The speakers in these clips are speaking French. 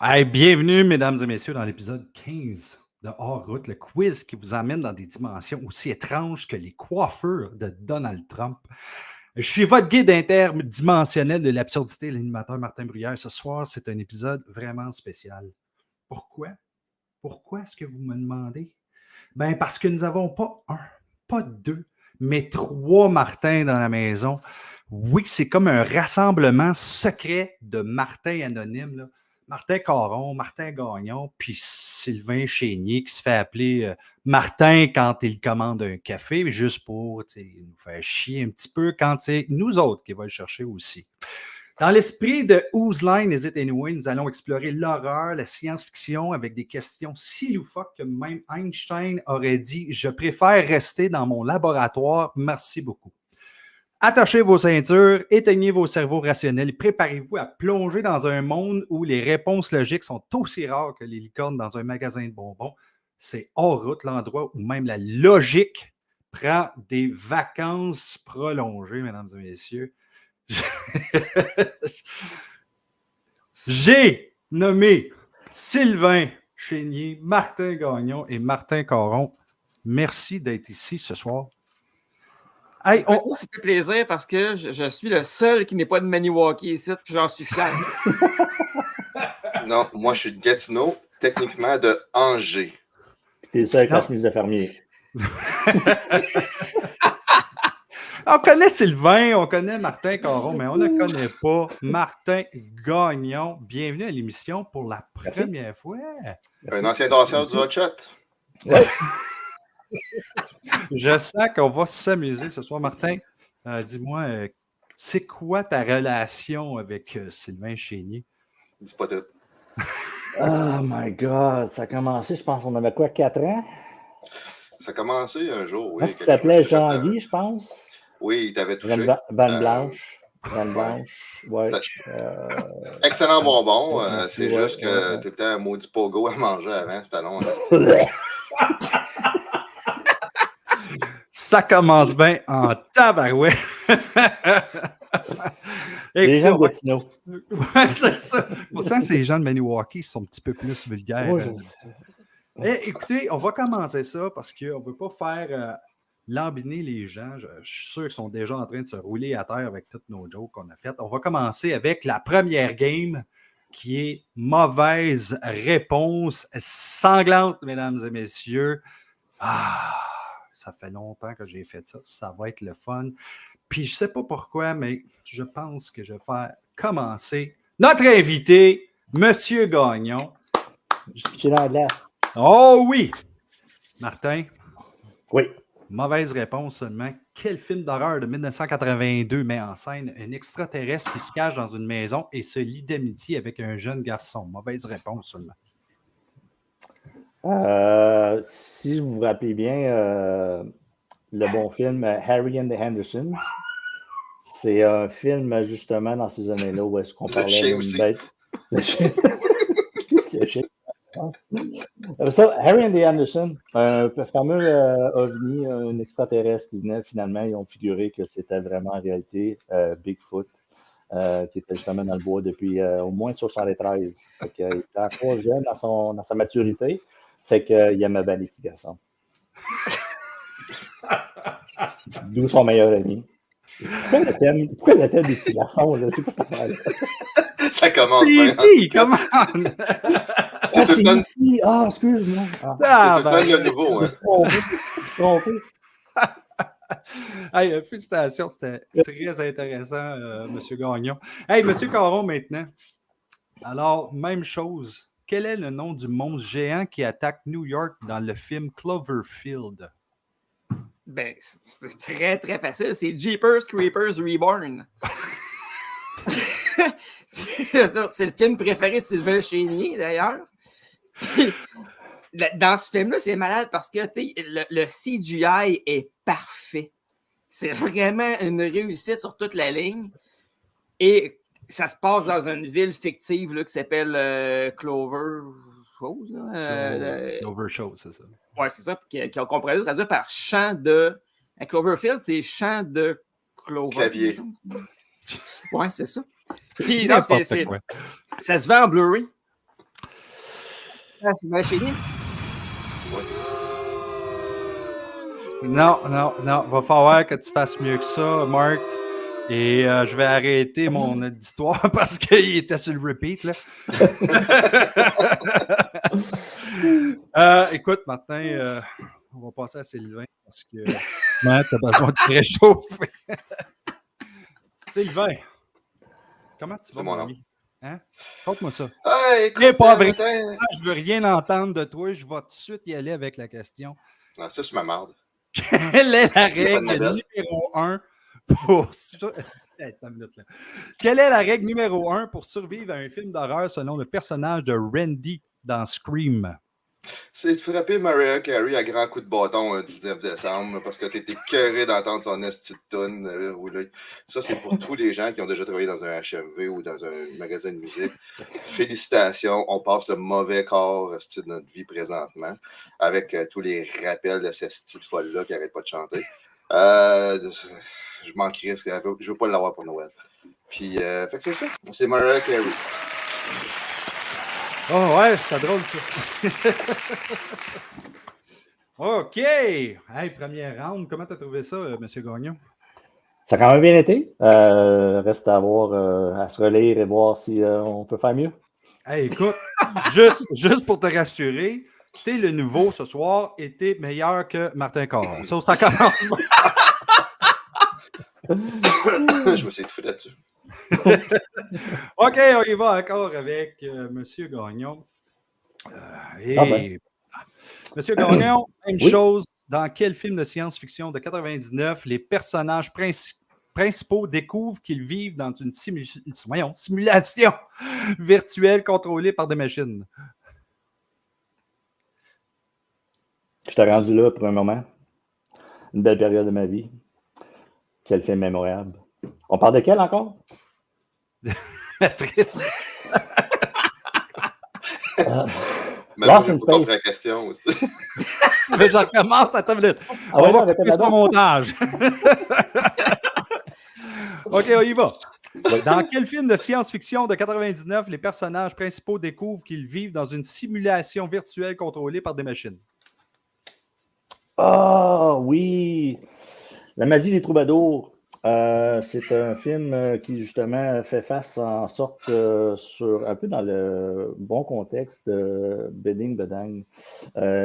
Hey, bienvenue, mesdames et messieurs, dans l'épisode 15 de Hors Route, le quiz qui vous emmène dans des dimensions aussi étranges que les coiffures de Donald Trump. Je suis votre guide interdimensionnel de l'absurdité, l'animateur Martin Bruyère. Ce soir, c'est un épisode vraiment spécial. Pourquoi? Pourquoi est-ce que vous me demandez? Ben, parce que nous n'avons pas un, pas deux, mais trois Martins dans la maison. Oui, c'est comme un rassemblement secret de Martins anonymes, là. Martin Caron, Martin Gagnon, puis Sylvain Chénier qui se fait appeler Martin quand il commande un café, juste pour nous faire chier un petit peu quand c'est nous autres qui va le chercher aussi. Dans l'esprit de Whose Line Is It Anyway, nous allons explorer l'horreur, la science-fiction avec des questions si loufoques que même Einstein aurait dit « Je préfère rester dans mon laboratoire, merci beaucoup ». Attachez vos ceintures, éteignez vos cerveaux rationnels et préparez-vous à plonger dans un monde où les réponses logiques sont aussi rares que les licornes dans un magasin de bonbons. C'est hors route, l'endroit où même la logique prend des vacances prolongées, mesdames et messieurs. J'ai nommé Sylvain Chénier, Martin Gagnon et Martin Caron. Merci d'être ici ce soir. Hey, ça fait plaisir parce que je suis le seul qui n'est pas de Maniwaki ici, puis j'en suis fier. Non, moi je suis de Gatineau, techniquement de Angers. T'es le seul avec la chemise de fermier. On connaît Sylvain, on connaît Martin Caron, mais on ne connaît pas Martin Gagnon. Bienvenue à l'émission pour la première fois. Un ancien danseur du Hot Shot. Ouais. Je sens qu'on va s'amuser ce soir. Martin, dis-moi, c'est quoi ta relation avec Sylvain Chénier? Dis pas tout. Oh my God, ça a commencé, je pense, on avait quoi, 4 ans? Ça a commencé un jour, oui. Est-ce qu'il s'appelait Jean-Guy, je pense? Oui, il t'avait touché. Banne Blanche. Banne Blanche, ouais. Excellent bonbon. C'est juste que tout le temps un maudit pogo à manger avant, c'était long. Ça commence bien en tabarouette. Les gens de Gatineau. Ouais, c'est ça. Pourtant, ces gens de Maniwaki sont un petit peu plus vulgaires. Écoutez, on va commencer ça parce qu'on ne veut pas faire lambiner les gens. Je suis sûr qu'ils sont déjà en train de se rouler à terre avec toutes nos jokes qu'on a faites. On va commencer avec la première game qui est mauvaise réponse sanglante, mesdames et messieurs. Ça fait longtemps que j'ai fait ça. Ça va être le fun. Puis je ne sais pas pourquoi, mais je pense que je vais faire commencer notre invité, Monsieur Gagnon. Oh oui! Martin? Oui. Mauvaise réponse seulement. Quel film d'horreur de 1982 met en scène un extraterrestre qui se cache dans une maison et se lie d'amitié avec un jeune garçon? Mauvaise réponse seulement. Si vous vous rappelez bien, le bon film Harry and the Hendersons, c'est un film justement dans ces années-là où est-ce qu'on parlait d'une bête. Qu'est-ce qu'il y a chez ça, Harry and the Hendersons, un fameux ovni, un extraterrestre qui venait finalement, ils ont figuré que c'était vraiment en réalité Bigfoot, qui était justement dans le bois depuis au moins 73. Fait qu'il était encore jeune dans sa maturité. Fait qu'il aimait bien les petits garçons. D'où son meilleur ami. Pourquoi le thème des petits garçons, là? C'est pas ça. Ça commence bien. Comment? C'est tout le temps... excuse-moi. C'est tout le temps le nouveau. Je me suis trompé. Hey, félicitations, c'était très intéressant, M. Gagnon. Hey, M. Caron, maintenant. Alors, même chose. Quel est le nom du monstre géant qui attaque New York dans le film Cloverfield? Ben, c'est très, très facile. C'est Jeepers Creepers Reborn. C'est le film préféré de Sylvain Chénier, d'ailleurs. Dans ce film-là, c'est malade parce que le CGI est parfait. C'est vraiment une réussite sur toute la ligne. Et ça se passe dans une ville fictive là, qui s'appelle Clover Chose. Clover Chose, c'est ça. Oui, c'est ça. Qu'on pourrait traduire par champ de... Cloverfield, c'est champ de Clover. Clavier. Oui, c'est ça. Puis, non, ça se vend en Blu-ray. C'est bien chez lui. Non. Va falloir que tu fasses mieux que ça, Marc. Et je vais arrêter mon histoire parce qu'il était sur le repeat. Là. Écoute, Martin, on va passer à Sylvain parce que tu as besoin de te réchauffer. Sylvain, comment tu vas, C'est mon nom. ami? Hein? Conte-moi ça. Écoute, Pas vrai. Je veux rien entendre de toi. Je vais tout de suite y aller avec la question. Ah, ça, c'est ma marde. Quelle est la règle numéro 1 pour... Quelle est la règle numéro 1 pour survivre à un film d'horreur selon le personnage de Randy dans Scream? C'est de frapper Mariah Carey à grands coups de bâton le 19 décembre parce que t'étais écœuré d'entendre son esti de toune rouler. Ça, c'est pour tous les gens qui ont déjà travaillé dans un HMV ou dans un magasin de musique. Félicitations, on passe le mauvais corps de notre vie présentement avec tous les rappels de cette petite folle-là qui n'arrête pas de chanter. Je m'en crie, je veux pas l'avoir pour Noël. Puis, fait que c'est ça, c'est Mariah Carey. Oh ouais, c'était drôle ça. OK. Hey, première round. Comment t'as trouvé ça, M. Gagnon? Ça a quand même bien été. Reste à voir, à se relire et voir si on peut faire mieux. Hey, écoute, juste pour te rassurer, t'es le nouveau ce soir et t'es meilleur que Martin Caron. Ça commence. Je me suis étouffé là-dessus. OK, on y va encore avec M. Gagnon. Monsieur Gagnon, même chose. Dans quel film de science-fiction de 99, les personnages principaux découvrent qu'ils vivent dans une simulation virtuelle contrôlée par des machines? Je t'ai rendu là pour un moment. Une belle période de ma vie. Quel film mémorable. On parle de quel encore? Triste. Lost in Space. La question aussi. Mais j'en commence à ta minute. On va couper son montage. OK, on y va. Dans quel film de science-fiction de 99, les personnages principaux découvrent qu'ils vivent dans une simulation virtuelle contrôlée par des machines? Ah oui! La magie des troubadours. C'est un film qui, justement, fait face en sorte sur un peu dans le bon contexte de Bedding Bedang.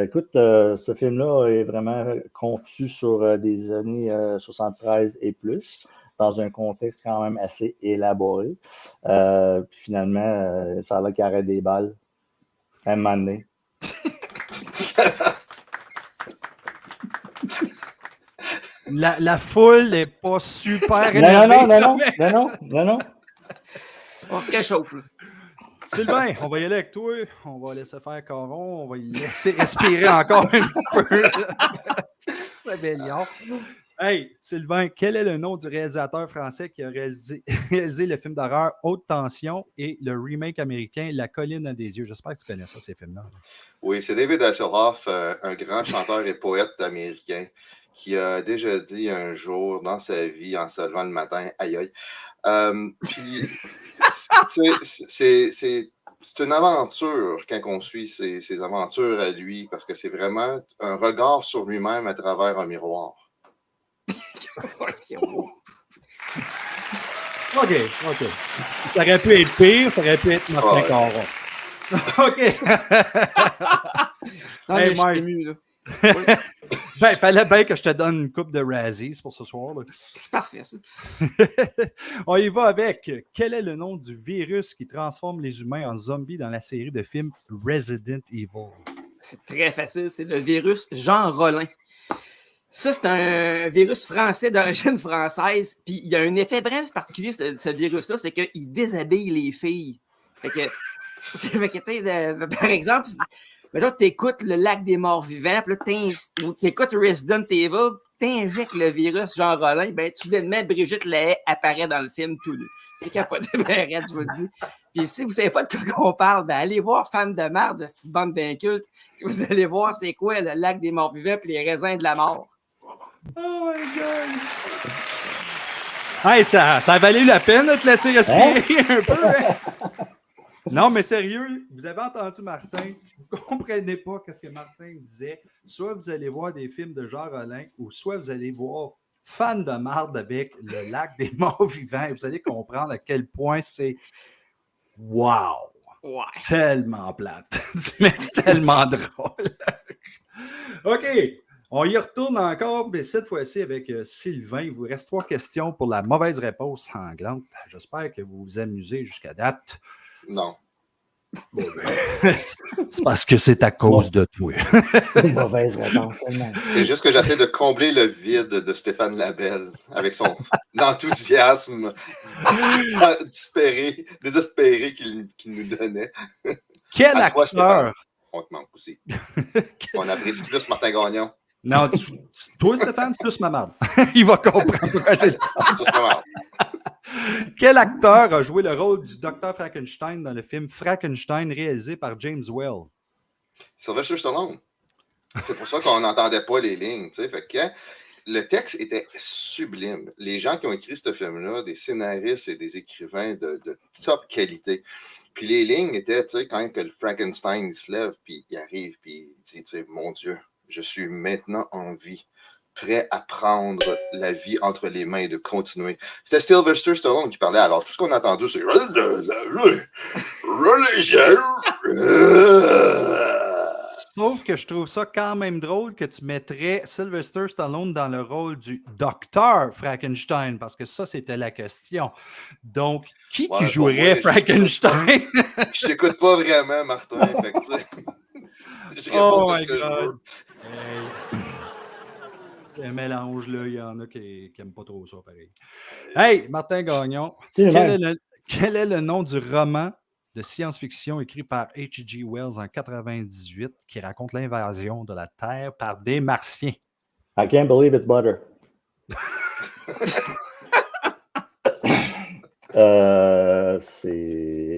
Écoute, ce film-là est vraiment conçu sur des années 73 et plus, dans un contexte quand même assez élaboré. Puis finalement, ça a l'air qu'il arrête des balles. À un moment donné. La foule n'est pas super énervée. Non. On se réchauffe, là. Sylvain, on va y aller avec toi. On va laisser faire Caron. On va y laisser respirer encore un petit peu. C'est béliard. Hey, Sylvain, quel est le nom du réalisateur français qui a réalisé le film d'horreur Haute Tension et le remake américain La Colline à des yeux? J'espère que tu connais ça, ces films-là. Oui, c'est David Hasselhoff, un grand chanteur et poète américain, qui a déjà dit un jour dans sa vie, en se levant le matin, aïe aïe. Puis, c'est une aventure quand on suit ses aventures à lui, parce que c'est vraiment un regard sur lui-même à travers un miroir. OK. Ça aurait pu être pire, ça aurait pu être Martin Caron. OK. Non, hey, mais Marc. je suis ému, là. Oui. Ben, il fallait bien que je te donne une coupe de Razzies pour ce soir. Là. C'est parfait, ça. On y va avec. Quel est le nom du virus qui transforme les humains en zombies dans la série de films Resident Evil? C'est très facile. C'est le virus Jean Rollin. Ça, c'est un virus français d'origine française. Puis il y a un effet bref particulier de ce virus-là, c'est qu'il déshabille les filles. Fait que par exemple, maintenant, tu écoutes le Lac des Morts Vivants, puis là, tu écoutes Resident Evil, t'injectes le virus Jean Rollin, ben, soudainement, Brigitte Lahaie apparaît dans le film tout nu. C'est capoté, ben, je vous le dis. Puis si vous ne savez pas de quoi on parle, ben, allez voir Fan de marde de cette bande d'incultes, vous allez voir c'est quoi le Lac des Morts Vivants puis les raisins de la mort. Oh my God! Hey, ça a valu la peine de te laisser respirer un peu, hein? Non, mais sérieux, vous avez entendu Martin. Si vous ne comprenez pas ce que Martin disait, soit vous allez voir des films de Jean Rollin, ou soit vous allez voir Fan de marde avec le lac des morts vivants, et vous allez comprendre à quel point c'est wow! Ouais. Tellement plate, mais tellement drôle. OK, on y retourne encore, mais cette fois-ci avec Sylvain. Il vous reste 3 questions pour la mauvaise réponse sanglante. J'espère que vous vous amusez jusqu'à date. Non. Bon, ben, c'est parce que c'est à cause de toi. Une mauvaise réponse seulement. C'est juste que j'essaie de combler le vide de Stéphane Labelle avec son enthousiasme désespéré qu'il nous donnait. Quel À toi, Stéphane. acteur? On te manque aussi. On apprécie plus Martin Gagnon. Non, toi, Stéphane, plus ma marde. Il va comprendre pourquoi j'ai dit ça. Ça, c'est pas mal. Quel acteur a joué le rôle du Dr. Frankenstein dans le film Frankenstein réalisé par James Whale? Sylvester Stallone. C'est pour ça qu'on n'entendait pas les lignes. Tu sais. Fait que le texte était sublime. Les gens qui ont écrit ce film-là, des scénaristes et des écrivains de top qualité. Puis les lignes étaient, tu sais, quand que le Frankenstein il se lève, puis il arrive, puis il dit, tu sais, mon Dieu, je suis maintenant en vie, prêt à prendre la vie entre les mains et de continuer. C'était Sylvester Stallone qui parlait. Alors, tout ce qu'on a entendu, c'est Sauf que je trouve ça quand même drôle que tu mettrais Sylvester Stallone dans le rôle du Dr. Frankenstein, parce que ça, c'était la question. Donc, qui jouerait Frankenstein? Je t'écoute pas vraiment, Martin. Fait que, je réponds à ce que je veux. C'est un mélange, là. Il y en a qui n'aiment pas trop ça, pareil. Hey, Martin Gagnon, C'est quel est le nom du roman de science-fiction écrit par H.G. Wells en 1998 qui raconte l'invasion de la Terre par des Martiens? I can't believe it's butter.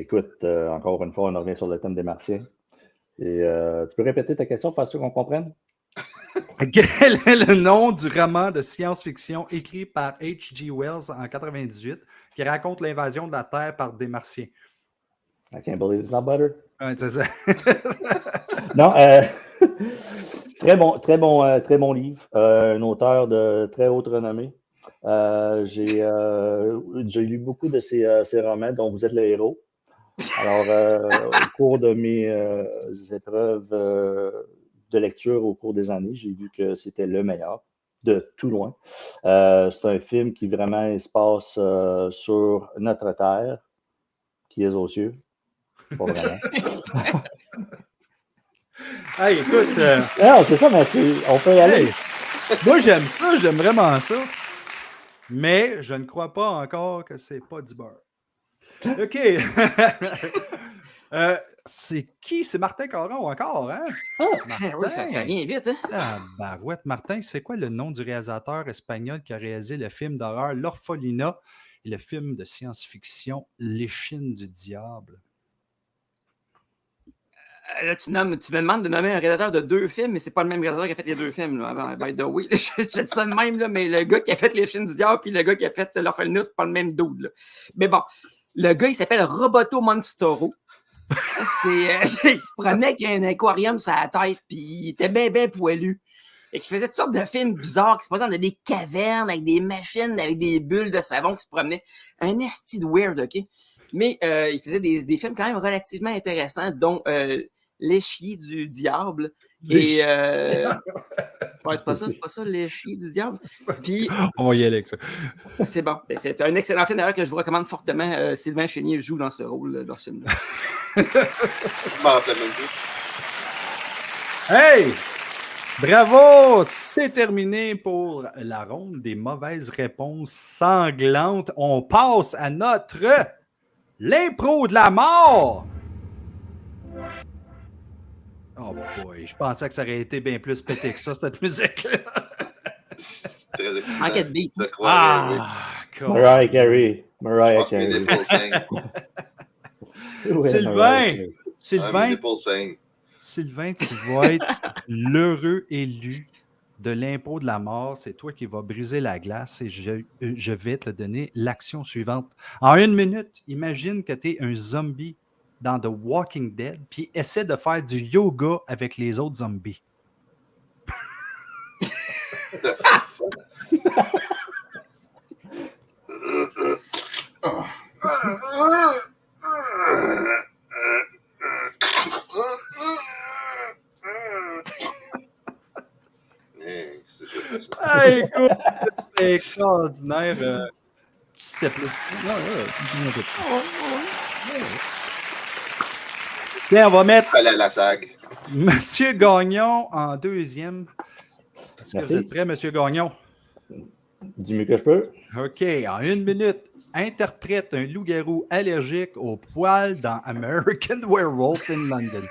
Écoute, encore une fois, on revient sur le thème des Martiens. Et tu peux répéter ta question pour qu'on comprenne? Quel est le nom du roman de science-fiction écrit par H.G. Wells en 1998 qui raconte l'invasion de la Terre par des Martiens? I can't believe it's not butter. Ouais, c'est ça. Non, très bon livre. Un auteur de très haute renommée. J'ai lu beaucoup de ses romans dont vous êtes le héros. Alors, au cours de mes épreuves de lecture au cours des années, j'ai vu que c'était le meilleur, de tout loin. C'est un film qui vraiment se passe sur notre Terre, qui est aux cieux. Pas vraiment. Hey, écoute. Non, c'est ça, mais on peut y aller. Hey, moi, j'aime ça, j'aime vraiment ça. Mais je ne crois pas encore que c'est pas du beurre. OK. C'est qui? C'est Martin Caron encore, hein? Martin, oui, ça vient vite, hein? Ah, barouette. Martin, c'est quoi le nom du réalisateur espagnol qui a réalisé le film d'horreur L'Orphelinat et le film de science-fiction L'échine du diable? Là, tu me demandes de nommer un réalisateur de 2 films, mais c'est pas le même réalisateur qui a fait les 2 films. Là, avant, by the way. Je dis ça de même, là, mais le gars qui a fait Les Chines du Diable puis le gars qui a fait L'Orphelinat, c'est pas le même dude. Là. Mais bon, le gars, il s'appelle Roberto Monstoro. Il se promenait avec un aquarium sur la tête, puis il était bien poilu. Et qui faisait toutes sortes de films bizarres qui se passaient dans des cavernes avec des machines, avec des bulles de savon qui se promenaient. Un esti de weird, OK? Mais il faisait des films quand même relativement intéressants, dont L'échier du diable. Et ouais, c'est pas ça, L'échier du diable. Puis, on va y aller avec ça. C'est bon. C'est un excellent film d'ailleurs que je vous recommande fortement. Sylvain Chénier joue dans ce rôle dans ce film-là. Hey! Bravo! C'est terminé pour la ronde des mauvaises réponses sanglantes. On passe à notre l'impro de la mort! Oh boy, je pensais que ça aurait été bien plus pété que ça, cette musique-là. Très excitant. Enquête beat. Mariah Carey. Mariah Carey. Sylvain, tu vas être l'heureux élu de l'impro de la mort. C'est toi qui vas briser la glace et je vais te donner l'action suivante. En 1 minute, imagine que tu es un zombie dans The Walking Dead, puis essaie de faire du yoga avec les autres zombies. C'est juste ça. Hey, écoute, c'est extraordinaire. Petit step là. Tiens, on va mettre Allez à la SAG. Monsieur Gagnon en deuxième. Est-ce que Merci. vous êtes prêt, Monsieur Gagnon? Du mieux que je peux. OK, en 1 minute, interprète un loup-garou allergique aux poils dans American Werewolf in London.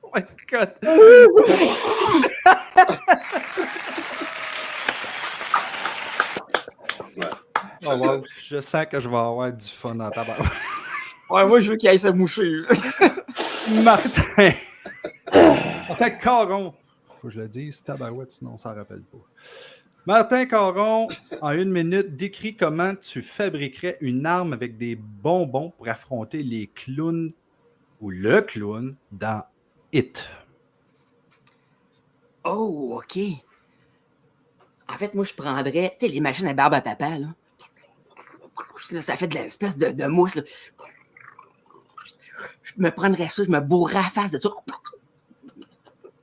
Oh my God! Ouais. Oh, wow, je sens que je vais avoir du fun dans ta barre. Ouais, moi, je veux qu'il aille se moucher. Martin! Martin Caron! Faut que je le dise, tabarouette, sinon on s'en rappelle pas. Martin Caron, en 1 minute, décrit comment tu fabriquerais une arme avec des bonbons pour affronter les clowns ou le clown dans It. Oh, OK. En fait, moi, je prendrais, tu sais, les machines à barbe à papa, là. Là, ça fait de l'espèce de mousse, là. Je me prendrais ça, je me bourrerais la face de ça.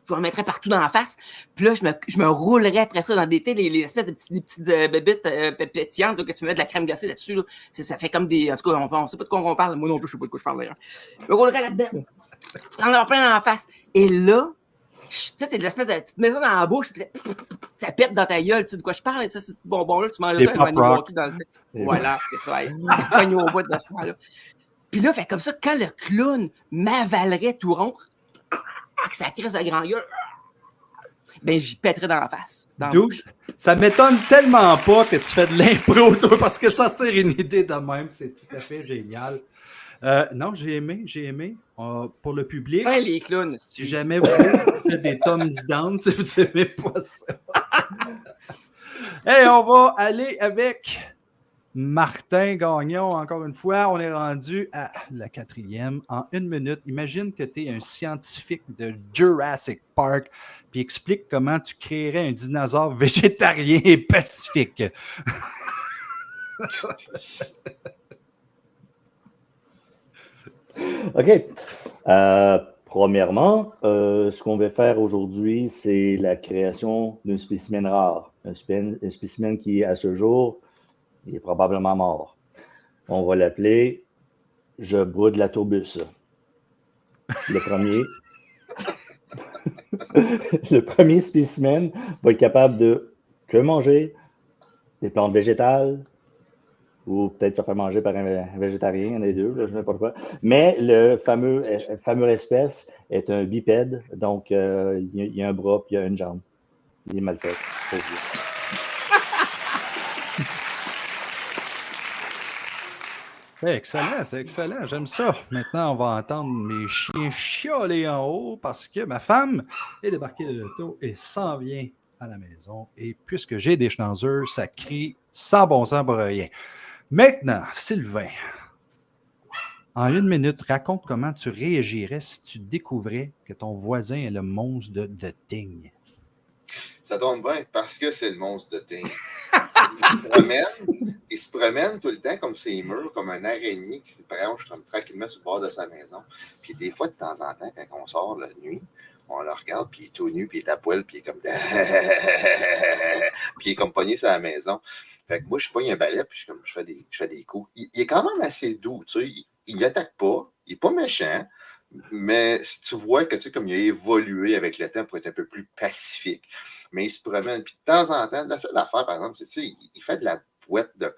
Je me remettrais partout dans la face. Puis là, je me roulerais après ça dans des espèces de petites bébites pétillantes là, que tu mets de la crème glacée là-dessus. Là. Ça fait comme des... En tout cas, on sait pas de quoi on parle. Moi non plus, je sais pas de quoi je parle d'ailleurs. Je me roulerais là-dedans. Je prendrais plein dans la face. Et là, ça, c'est de l'espèce de petite maison dans la bouche. Puis ça pète dans ta gueule. Tu sais de quoi je parle? Ça, c'est ce bonbon-là. Tu manges Des ça, un pop rock. Walkie dans le... Voilà, c'est ça. C'est pogné au bout de ce temps-là. Puis là, fait comme ça, quand le clown m'avalerait tout rond, que ça crisse la grande gueule, ben j'y pèterais dans la face. Dans la D'où bouche. ça m'étonne tellement pas que tu fais de l'impro, toi, parce que sortir une idée de même, c'est tout à fait génial. Non, j'ai aimé. Pour le public, Enfin, les clowns. si jamais vous faites des thumbs down, si vous n'aimez pas ça. Hey, on va aller avec Martin Gagnon, encore une fois. On est rendu à la 4e. En 1 minute, imagine que tu es un scientifique de Jurassic Park, puis explique comment tu créerais un dinosaure végétarien et pacifique. OK. Premièrement, ce qu'on va faire aujourd'hui, c'est la création d'un spécimen rare. Un spécimen qui, à ce jour, il est probablement mort. On va l'appeler « Je brûle la tourbus ». Le premier spécimen va être capable de que manger des plantes végétales, ou peut-être se faire manger par un végétarien, un des deux, là, je ne sais pas quoi. Mais le fameux espèce est un bipède, donc il y a un bras puis il y a une jambe. Il est mal fait. C'est excellent, j'aime ça. Maintenant, on va entendre mes chiens chialer en haut parce que ma femme est débarquée de l'auto et s'en vient à la maison. Et puisque j'ai des schnauzers, ça crie sans bon sens pour rien. Maintenant, Sylvain, en 1 minute, raconte comment tu réagirais si tu découvrais que ton voisin est le monstre de The Thing. Ça tombe bien parce que c'est le monstre de Thing. Il se promène tout le temps comme ses murs, comme un araignée qui se branche tranquillement sur le bord de sa maison. Puis des fois, de temps en temps, quand on sort la nuit, on le regarde, puis il est tout nu, puis il est à poil, puis il est comme... puis il est comme pogné sur la maison. Fait que moi, je pogne un balai, puis je fais des coups. Il est quand même assez doux, tu sais. Il n'attaque pas, il n'est pas méchant, mais si tu vois que, tu sais, comme il a évolué avec le temps pour être un peu plus pacifique, mais il se promène, puis de temps en temps, la seule affaire, par exemple, c'est, tu sais, il fait de la boîte de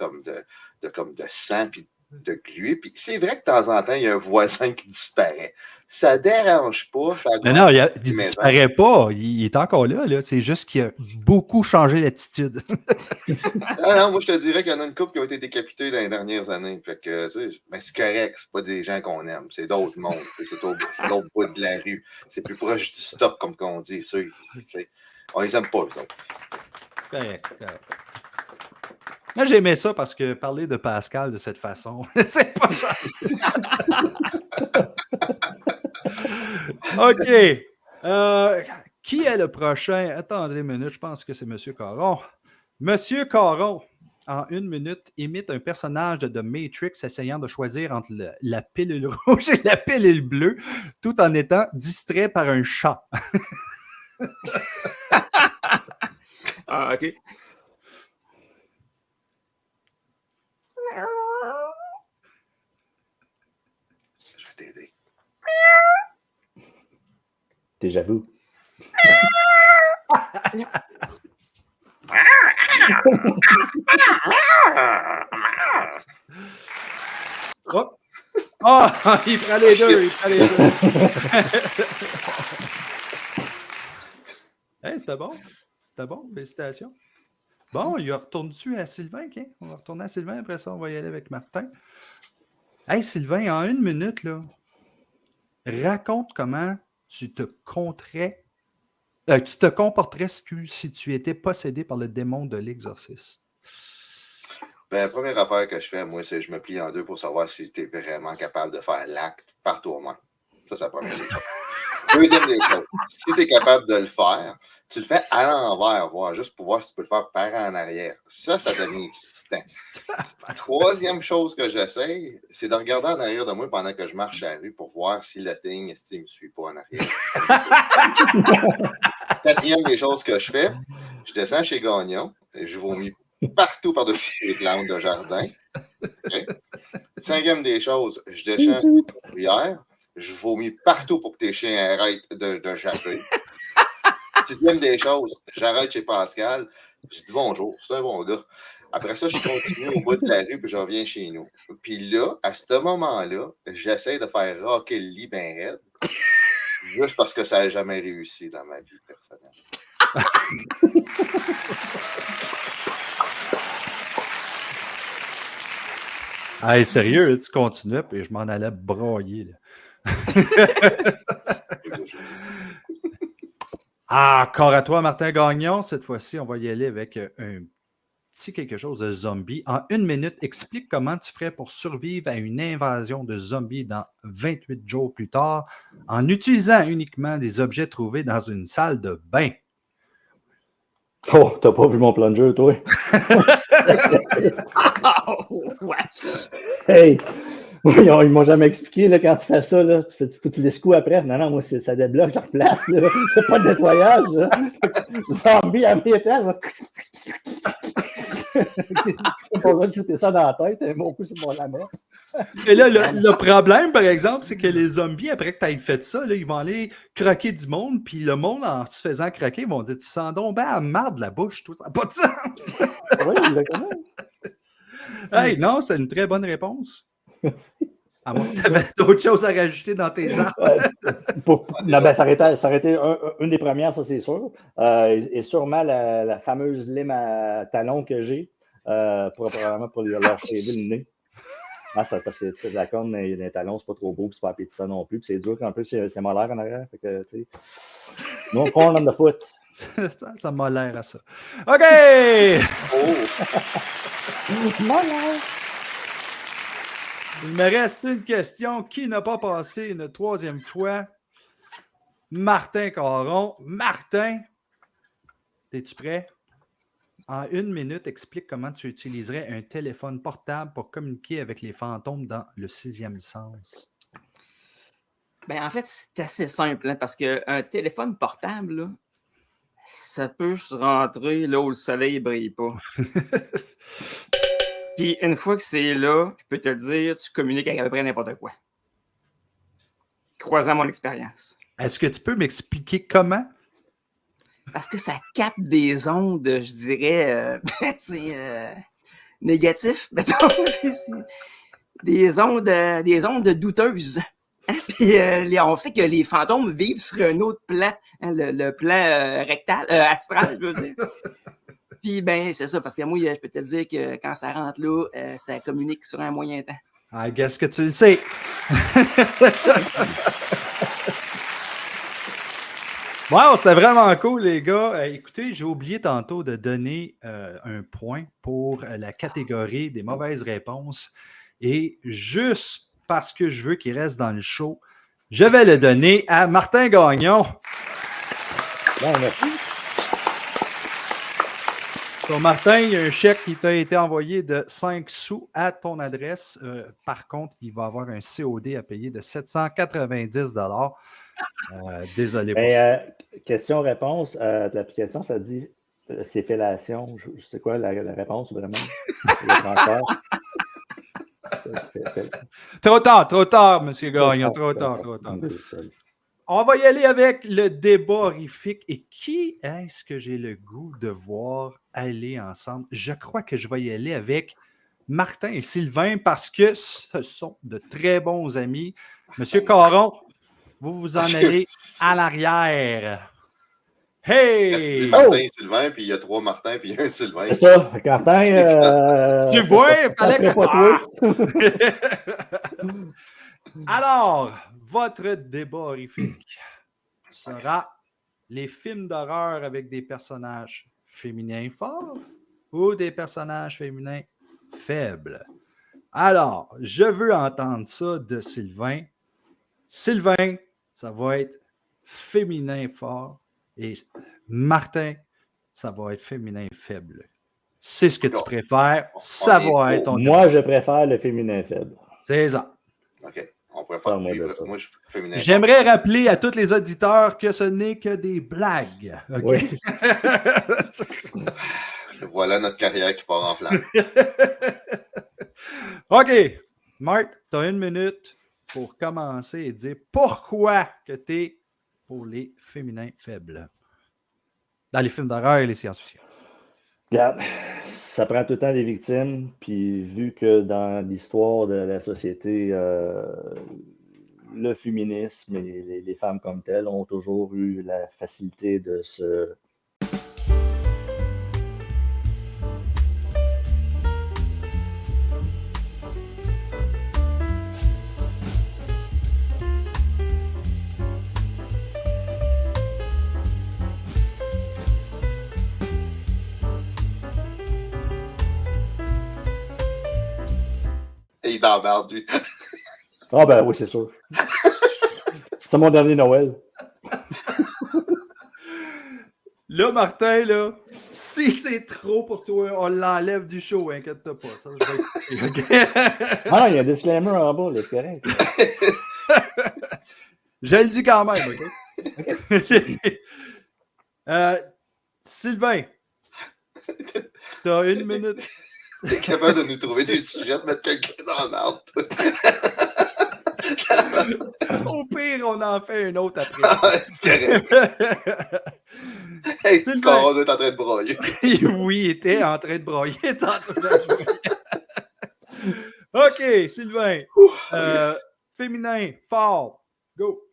sang, puis de gluer. Puis c'est vrai que de temps en temps, il y a un voisin qui disparaît. Ça dérange pas. Ça Mais non, il ne maison. disparaît pas. Il est encore là. C'est juste qu'il a beaucoup changé l'attitude. Ah non, moi, je te dirais qu'il y en a une couple qui ont été décapités dans les dernières années. Fait que, tu sais, ben, c'est correct. C'est pas des gens qu'on aime. C'est d'autres mondes. C'est l'autre bout de la rue. C'est plus proche du stop, comme on dit. Ça, on les aime pas, eux autres. Correct. Moi, j'aimais ça parce que parler de Pascal de cette façon, c'est pas ça. OK. Qui est le prochain? Attendez une minute, je pense que c'est M. Caron. M. Caron, en 1 minute, imite un personnage de The Matrix essayant de choisir entre la pilule rouge et la pilule bleue, tout en étant distrait par un chat. Ah, OK. Je vais t'aider. Déjà vu. Oh! Ah! Il prend les deux! Hey, c'était bon. C'était bon. Félicitations. Bon, il retourne dessus à Sylvain. Okay? On va retourner à Sylvain. Après ça, on va y aller avec Martin. Hey, Sylvain, en 1 minute, là, raconte comment tu te comporterais si tu étais possédé par le démon de l'exorciste. Ben, la première affaire que je fais, moi, c'est que je me plie en deux pour savoir si tu es vraiment capable de faire l'acte par toi-même. Ça, c'est la première des choses. Deuxième des choses, si tu es capable de le faire, tu le fais à l'envers, juste pour voir si tu peux le faire par en arrière. Ça devient excitant. Troisième chose que j'essaye, c'est de regarder en arrière de moi pendant que je marche à la rue pour voir si le thing ne me suit pas en arrière. Quatrième des choses que je fais, je descends chez Gagnon et je vomis partout par-dessus les plantes de jardin. Okay. Cinquième des choses, je descends hier, je vomis partout pour que tes chiens arrêtent de japper. Sixième des choses, j'arrête chez Pascal, je dis bonjour, c'est un bon gars. Après ça, je continue au bout de la rue puis je reviens chez nous. Puis là, à ce moment-là, j'essaie de faire rocker le lit bien raide, juste parce que ça n'a jamais réussi dans ma vie personnelle. Hey, sérieux, tu continuais, puis je m'en allais broyer. Là. Encore à toi, Martin Gagnon. Cette fois-ci, on va y aller avec un petit quelque chose de zombie. En 1 minute, explique comment tu ferais pour survivre à une invasion de zombies dans 28 jours plus tard en utilisant uniquement des objets trouvés dans une salle de bain. Oh, t'as pas vu mon plan de jeu, toi? Oh, wesh! Hey! Ils m'ont jamais expliqué, là, quand tu fais ça, là, tu l'escoues après. Non, moi, ça débloque, je replace, là. C'est pas de nettoyage, là. Zombie à mes temps, j'ai pas besoin de shooter ça dans la tête, mon coup sur mon lama. Et là, le problème, par exemple, c'est que les zombies, après que tu aies fait ça, là, ils vont aller croquer du monde, puis le monde, en se faisant croquer, ils vont dire « Tu sens donc bien à marde de la bouche, toi, ça n'a pas de sens! » Oui, exactement. Hey, non, c'est une très bonne réponse. À moins que tu avais d'autres choses à rajouter dans tes armes. Non, ben, ça aurait été une des premières, ça, c'est sûr. Et sûrement la fameuse lime à talons que j'ai, probablement pour leur shaver le nez. Parce que la corne des talons, c'est pas trop beau, puis c'est pas appétissant non plus. Puis c'est dur qu'en plus, c'est molaire en arrière. Fait que, tu sais, no corn on the foot. Ça m'a l'air à ça. OK! Molaire! Il me reste une question. Qui n'a pas passé une 3e fois? Martin Caron. Martin, es-tu prêt? En 1 minute, explique comment tu utiliserais un téléphone portable pour communiquer avec les fantômes dans le 6e sens. Ben, en fait, c'est assez simple, hein, parce qu'un téléphone portable, là, ça peut se rentrer là où le soleil ne brille pas. Puis une fois que c'est là, je peux te dire, tu communiques avec à peu près n'importe quoi. Croisant mon expérience. Est-ce que tu peux m'expliquer comment? Parce que ça capte des ondes, je dirais, négatives. des ondes douteuses. Hein? Puis on sait que les fantômes vivent sur un autre plan, hein, le plan rectal, astral, je veux dire. Puis ben c'est ça, parce que moi, je peux te dire que quand ça rentre là, ça communique sur un moyen temps. I guess que tu le sais. Wow, c'était vraiment cool, les gars. Écoutez, j'ai oublié tantôt de donner un point pour la catégorie des mauvaises réponses. Et juste parce que je veux qu'il reste dans le show, je vais le donner à Martin Gagnon. Bon, merci. So, Martin, il y a un chèque qui t'a été envoyé de 5 sous à ton adresse. Par contre, il va avoir un COD à payer de 790 $. Désolé pour ça. Question-réponse de l'application, ça dit c'est fellation. Je sais quoi la réponse vraiment? Trop tard, M. Gagnon. Trop tard. On va y aller avec le débat horrifique. Et qui est-ce que j'ai le goût de voir aller ensemble? Je crois que je vais y aller avec Martin et Sylvain parce que ce sont de très bons amis. Monsieur Caron, vous en allez à l'arrière. Hey! Merci Martin et Sylvain, puis il y a 3 Martin, puis il y a un Sylvain. C'est ça, Martin. Tu vois, il fallait que... pas Alors, votre débat horrifique sera les films d'horreur avec des personnages féminins forts ou des personnages féminins faibles. Alors, je veux entendre ça de Sylvain. Sylvain, ça va être féminin fort et Martin, ça va être féminin faible. C'est ce que tu préfères, ça va être ton... Moi, je préfère le féminin faible. C'est ça. OK. On préfère. Moi, je suis féminin. J'aimerais rappeler à tous les auditeurs que ce n'est que des blagues. Okay? Oui. Voilà notre carrière qui part en flamme. OK. Marc, tu as 1 minute pour commencer et dire pourquoi que tu es pour les féminins faibles dans les films d'horreur et les science-fiction. Regarde, ça prend tout le temps des victimes, puis vu que dans l'histoire de la société, le féminisme et les femmes comme telles ont toujours eu la facilité de se... Et il t'emmerde, lui. Ah ben oui, c'est sûr. C'est mon dernier Noël. Là, Martin, là, si c'est trop pour toi, on l'enlève du show, inquiète-toi pas. Ça, je vais... Ah, il y a un disclaimer en bas, là, c'est correct. Je le dis quand même, OK? Sylvain, t'as 1 minute. T'es capable de nous trouver des sujets, de mettre quelqu'un dans la merde. Au pire, on en fait un autre après. C'est correct. Hey, Coron est en train de broyer. Oui, il était en train de broyer tantôt. OK, Sylvain. Féminin, fort. Go.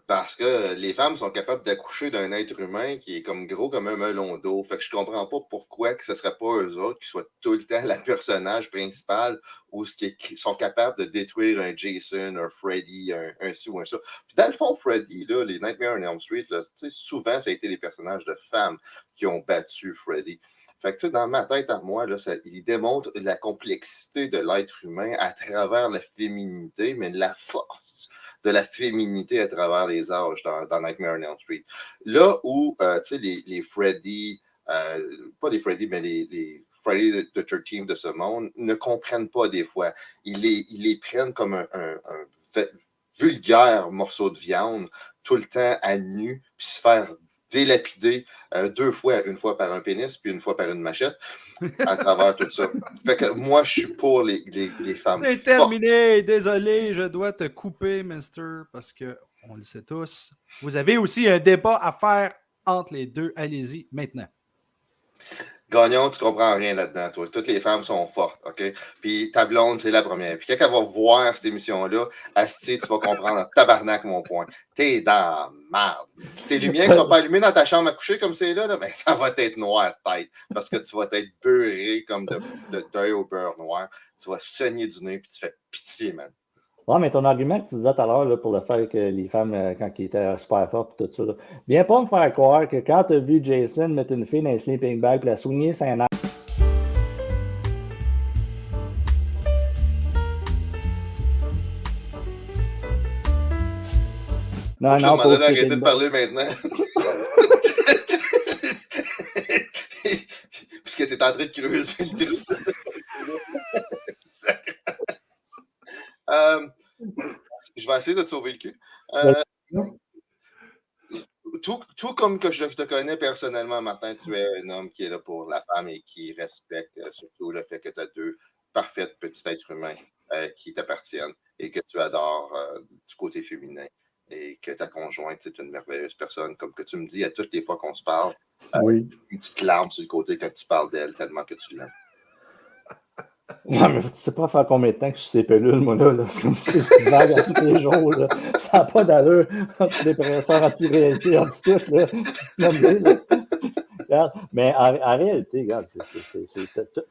Parce que les femmes sont capables d'accoucher d'un être humain qui est comme gros comme un melon d'eau. Fait que je comprends pas pourquoi que ce serait pas eux autres qui soient tout le temps le personnage principal ou qui sont capables de détruire un Jason, un Freddy, un ci ou un ça. Puis dans le fond, Freddy, là, les Nightmare on Elm Street, là, souvent, ça a été les personnages de femmes qui ont battu Freddy. Fait que dans ma tête à moi, là, il démontre la complexité de l'être humain à travers la féminité, mais la force de la féminité à travers les âges dans Nightmare on Elm Street. Là où, tu sais, les Freddy, pas les Freddy, mais les Friday the 13th de ce monde ne comprennent pas des fois. Ils les prennent comme un vulgaire morceau de viande tout le temps à nu, puis se faire délapider 2 fois, une fois par un pénis, puis une fois par une machette, à travers tout ça. Fait que moi, je suis pour les femmes C'est terminé. Désolé, je dois te couper, mister, parce que on le sait tous. Vous avez aussi un débat à faire entre les deux. Allez-y, maintenant. Gagnon, tu comprends rien là-dedans, toi. Toutes les femmes sont fortes, OK? Puis ta blonde, c'est la première. Puis quand elle va voir cette émission-là, asti, tu vas comprendre tabarnak mon point. T'es dans la merde. Tes lumières ne sont pas allumées dans ta chambre à coucher comme c'est là, mais ça va être noir de tête. Parce que tu vas être beurré comme de deuil au beurre noir. Tu vas saigner du nez, puis tu fais pitié, man. Ouais, mais ton argument que tu disais tout à l'heure là, pour le fait que les femmes, quand ils étaient super fortes et tout ça, là, viens pas me faire croire que quand tu as vu Jason mettre une fille dans un sleeping bag et la soigner Saint-Anne. Non, Je non, te pas demandais au d'arrêter sleeping de bag. parler maintenant. Parce que t'es en train de creuser le trou. Je vais essayer de te sauver le cul. Tout comme que je te connais personnellement, Martin, tu es un homme qui est là pour la femme et qui respecte surtout le fait que tu as deux parfaits petits êtres humains qui t'appartiennent et que tu adores du côté féminin et que ta conjointe est une merveilleuse personne, comme que tu me dis à toutes les fois qu'on se parle. Oui. Une petite larme sur le côté quand tu parles d'elle tellement que tu l'aimes. Non, mais tu sais pas faire combien de temps que je suis ces pilules, moi, là. Comme je suis vague à tous les jours, là. Ça n'a pas d'allure. Antidépresseur, anti-réalité, anti-tout, là. Non, regarde, mais en réalité, regarde,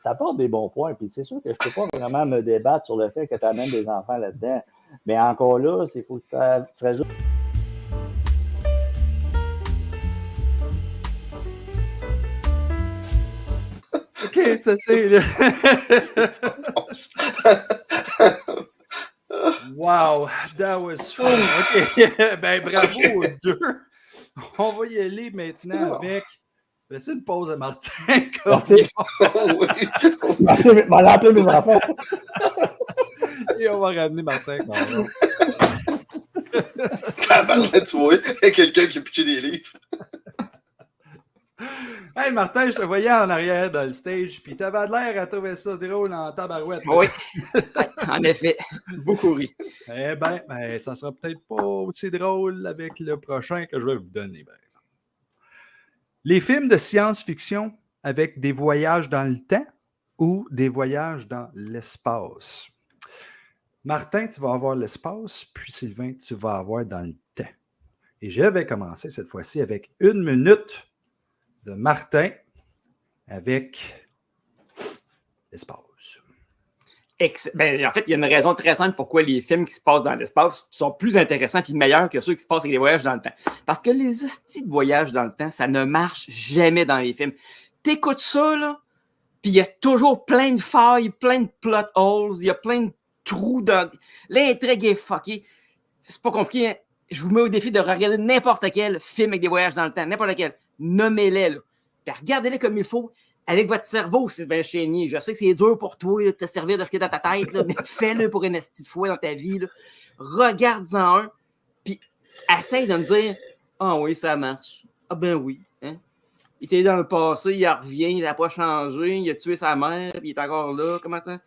t'apportes des bons points, puis c'est sûr que je peux pas vraiment me débattre sur le fait que tu amènes des enfants là-dedans. Mais encore là, il faut que tu rajoutes. OK, ça c'est... Wow, that was fun. OK, ben bravo aux deux. On va y aller maintenant avec... Laissez une pause à Martin. Merci. Merci, je vais appeler mes enfants. Et on va ramener Martin quand même. Tabarnak, tu vois, il y a quelqu'un qui a pitché des livres. Hey Martin, je te voyais en arrière dans le stage, puis t'avais l'air à trouver ça drôle en tabarouette. Oui, en effet, beaucoup ri. Eh ben, ça sera peut-être pas aussi drôle avec le prochain que je vais vous donner, par exemple. Les films de science-fiction avec des voyages dans le temps ou des voyages dans l'espace. Martin, tu vas avoir l'espace, puis Sylvain, tu vas avoir dans le temps. Et je vais commencer cette fois-ci avec 1 minute de Martin avec l'espace. En fait, il y a une raison très simple pourquoi les films qui se passent dans l'espace sont plus intéressants et meilleurs que ceux qui se passent avec des voyages dans le temps. Parce que les hosties de voyages dans le temps, ça ne marche jamais dans les films. T'écoutes ça, là, puis il y a toujours plein de failles, plein de plot holes, il y a plein de trous dans... L'intrigue est fuckée. C'est pas compliqué, hein? Je vous mets au défi de regarder n'importe quel film avec des voyages dans le temps, n'importe lequel. Nommez-les, là. Puis regardez-les comme il faut. Avec votre cerveau, c'est bien chénier. Je sais que c'est dur pour toi de te servir de ce qui est dans ta tête, là, mais fais-le pour une petite fois dans ta vie. Regarde-en un, puis essaye de me dire « Ah oui, ça marche. Ah ben oui. Hein? Il était dans le passé, il revient, il n'a pas changé, il a tué sa mère, puis il est encore là. Comment ça? »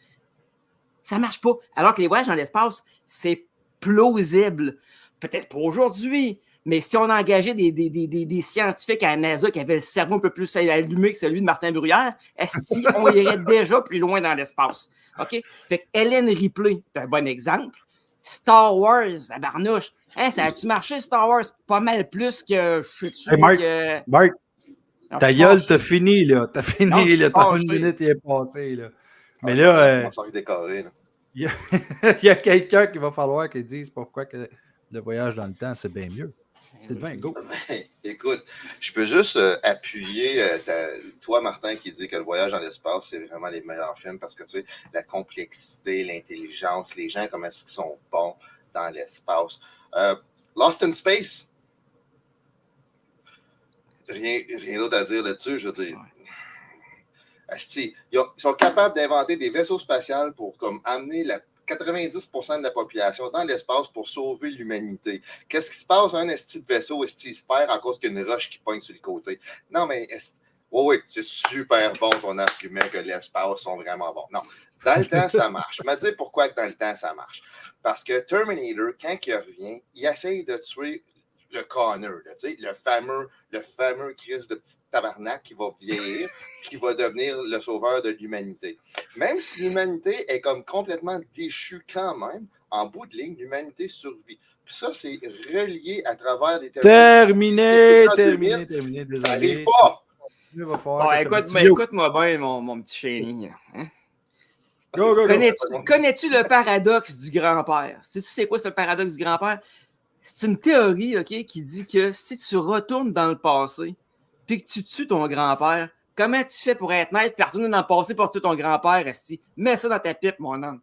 Ça marche pas. Alors que les voyages dans l'espace, c'est plausible. Peut-être pas aujourd'hui, mais si on engageait des scientifiques à la NASA qui avaient le cerveau un peu plus allumé que celui de Martin Bruyère, esti, on irait déjà plus loin dans l'espace. OK? Fait que Ellen Ripley, c'est un bon exemple. Star Wars, la barnouche. Hein, ça a-tu marché, Star Wars? Pas mal plus que je suis Hey, Marc, que... Marc, Non, ta gueule, t'as fini, là. T'as Non, fini, je là. suis T'as fâché. 1 minute et est passée, là. Mais Ah, là, on décoré, là. il y a quelqu'un qui va falloir qu'il dise pourquoi que le voyage dans le temps, c'est bien mieux. Sylvain, go. Écoute, je peux juste appuyer toi, Martin, qui dit que le voyage dans l'espace, c'est vraiment les meilleurs films parce que, tu sais, la complexité, l'intelligence, les gens, comment est-ce qu'ils sont bons dans l'espace. Lost in Space, rien d'autre à dire là-dessus, je veux dire. Asti, ils sont capables d'inventer des vaisseaux spatials pour comme, amener 90% de la population dans l'espace pour sauver l'humanité. Qu'est-ce qui se passe? Un esti de vaisseau, esti, il se perd à cause qu'il y a une roche qui pointe sur le côté. Non, mais oui, c'est super bon ton argument que l'espace sont vraiment bons. Non, dans le temps, ça marche. Je me dis pourquoi que dans le temps, ça marche. Parce que Terminator, quand il revient, il essaye de tuer le Connor, là, tu sais, le fameux Christ de petit tabarnak qui va vieillir, qui va devenir le sauveur de l'humanité. Même si l'humanité est comme complètement déchue quand même, en bout de ligne, l'humanité survit. Puis ça, c'est relié à travers des Terminé. Ça Désolé. n'arrive pas. Il va falloir Bon, que je te mette écoute-moi bien, mon petit Chéni. Hein? Go. Connais-tu le paradoxe du grand-père? Sais-tu c'est quoi ce paradoxe du grand-père? C'est une théorie, OK, qui dit que si tu retournes dans le passé puis que tu tues ton grand-père, comment tu fais pour être net puis retourner dans le passé pour tuer ton grand-père, esti? Mets ça dans ta pipe, mon homme.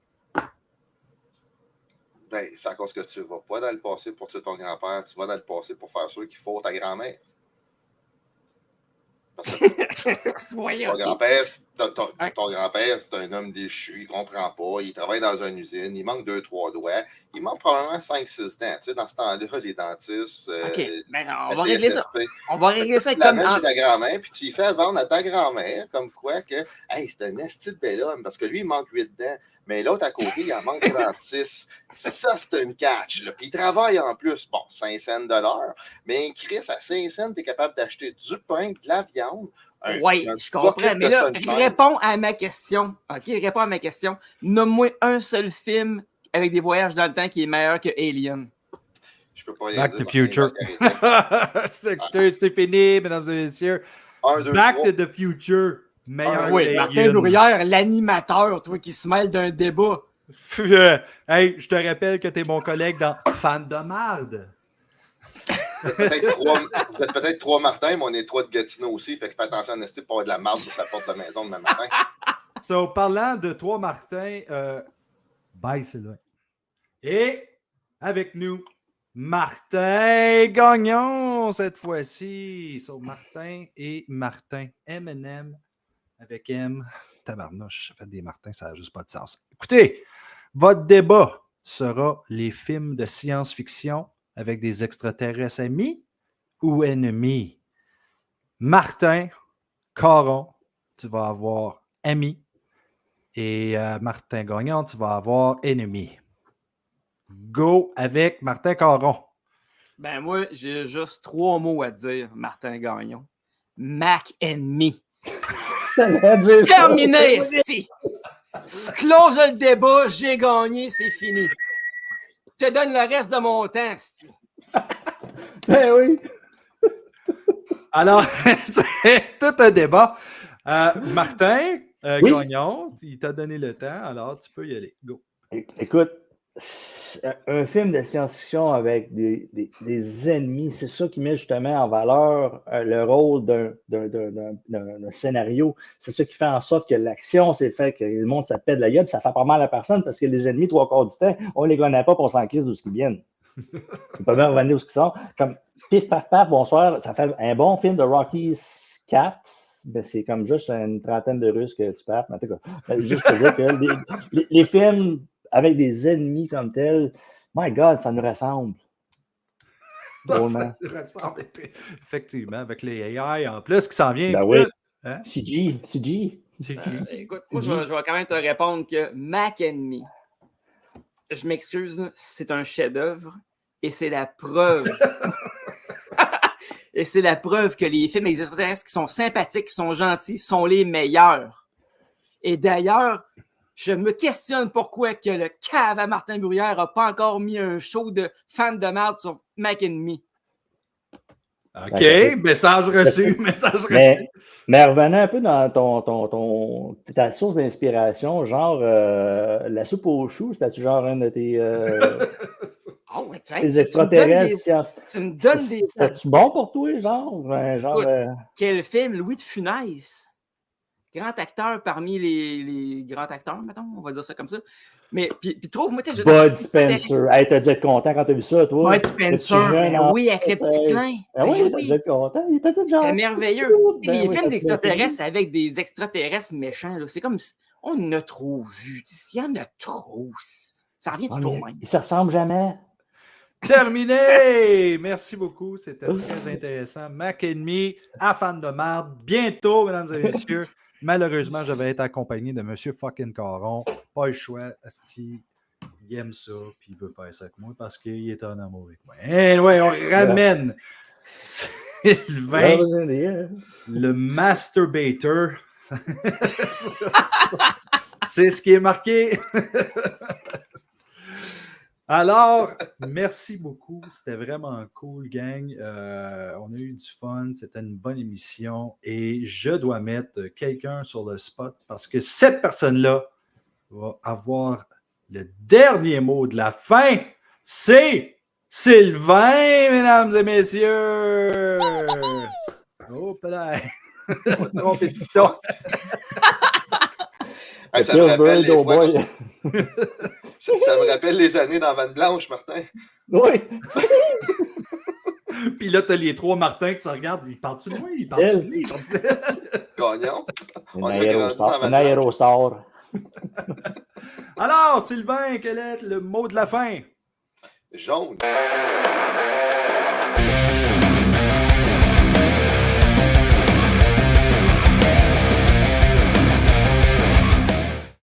Ben, c'est à cause que tu ne vas pas dans le passé pour tuer ton grand-père, tu vas dans le passé pour faire sûr qu'il faut ta grand-mère. Parce que Voyons, ton grand-père, c'est un homme déchu, il ne comprend pas, il travaille dans une usine, il manque 2-3 doigts, il manque probablement 5-6 dents. Tu sais, dans ce temps-là, les dentistes, OK, ben non, on la va régler ça. CSST. On va régler ça Tu l'amènes comme... chez ta grand-mère, puis tu lui fais vendre à ta grand-mère, comme quoi que, hey, c'est un esti de bel homme, parce que lui, il manque 8 dents, mais l'autre à côté, il en manque 36. Ça, c'est une catch, là. Puis il travaille en plus, bon, 5 cents de l'heure, mais Chris, à 5 cents, tu es capable d'acheter du pain, de la viande. Oui, je comprends, mais là, réponds à ma question. OK, réponds à ma question. Nomme-moi un seul film avec des voyages dans le temps qui est meilleur que Alien. Je peux pas rien Back dire. to Future. Excuse, c'est fini, mesdames et messieurs. Back to the Future. Meilleur oui, que Martin Alien. Bruyère, l'animateur, toi qui se mêle d'un débat. Hey, je te rappelle que t'es mon collègue dans Fan de marde. Vous êtes peut-être 3 Martin, mais on est 3 de Gatineau aussi. Fait que fais attention à Nesty pour avoir de la marde sur sa porte de maison demain matin. So, parlant de 3 Martin, bye Sylvain. Et avec nous, Martin Gagnon cette fois-ci. So, Martin et Martin. M&M avec M. Tabarnouche, ça fait des Martins, ça n'a juste pas de sens. Écoutez, votre débat sera les films de science-fiction avec des extraterrestres amis ou ennemis? Martin Caron, tu vas avoir ami. Et Martin Gagnon, tu vas avoir ennemi. Go avec Martin Caron. Ben moi, j'ai juste 3 mots à dire, Martin Gagnon. Mac and me. Terminé, esti. Close le débat, j'ai gagné, c'est fini. Je te donne le reste de mon temps, esti. Ben oui. Alors, c'est tout un débat. Martin Oui. Gagnon, il t'a donné le temps, alors tu peux y aller. Go. Écoute, un film de science-fiction avec des ennemis, c'est ça qui met justement en valeur le rôle d'un scénario. C'est ça qui fait en sorte que l'action, c'est fait que le monde s'appelle de la gueule, ça fait pas mal à personne parce que les ennemis, 3/4 du temps, on les connaît pas, puis on s'en crisse d'où ils viennent. Ils peuvent même revenir où ils sont. Comme pif, paf, paf, bonsoir, ça fait un bon film de Rocky 4. Ben, c'est comme juste une trentaine de Russes que tu perds. En tout cas, juste pour dire que les films avec des ennemis comme tels, my God, ça nous ressemble. Ça ressemble effectivement avec les AI en plus qui s'en vient. Ben oui. Hein? CG. Écoute, moi, je vais quand même te répondre que Mac and me, je m'excuse, c'est un chef-d'œuvre et c'est la preuve. Et c'est la preuve que les films extraterrestres qui sont sympathiques, qui sont gentils, sont les meilleurs. Et d'ailleurs, je me questionne pourquoi que le cave à Martin Bruyère n'a pas encore mis un show de fans de merde sur Mac and Me. OK, message reçu. Mais revenons un peu dans ta source d'inspiration, genre la soupe aux choux, c'était-tu genre un de tes les extraterrestres? Tu me donnes des... C'est-tu bon pour toi, genre? Quel film? Louis de Funès. Grand acteur parmi les grands acteurs, mettons, on va dire ça comme ça. Mais, puis trouve-moi... Bud Spencer. Hey, t'as dû être content quand t'as vu ça, toi. Bud Spencer, oui, avec le petit clin. Oui, t'as dû être content. C'était merveilleux. Les films d'extraterrestres avec des extraterrestres méchants, là, c'est comme... On en a trop vu. Il y en a trop. Ça revient tout au même. Ils se ressemblent jamais. Terminé! Merci beaucoup. C'était très intéressant. Mac and Me, à fan de marde. Bientôt, mesdames et messieurs. Malheureusement, je vais être accompagné de M. fucking Caron. Pas le choix. Asti, il aime ça, puis il veut faire ça avec moi parce qu'il est en amour avec moi. Anyway, on ramène Sylvain, Love is in the air. le masturbator. C'est ce qui est marqué. Alors, merci beaucoup. C'était vraiment cool, gang. On a eu du fun. C'était une bonne émission. Et je dois mettre quelqu'un sur le spot parce que cette personne-là va avoir le dernier mot de la fin. C'est Sylvain, mesdames et messieurs. Oh, peut-être. On va tromper de ton. Hey, ça me rappelle les Pillsbury fois- Doughboy. ça me rappelle les années dans Vanne Blanche, Martin. Oui. Puis là, t'as les trois Martins qui se regardent. Ils partent-tu de moi? Ils partent de lui? Gagnons. Un On a grandi dans aérostar. Vanne Un Blanche. aérostar. Alors, Sylvain, quel est le mot de la fin? Jaune.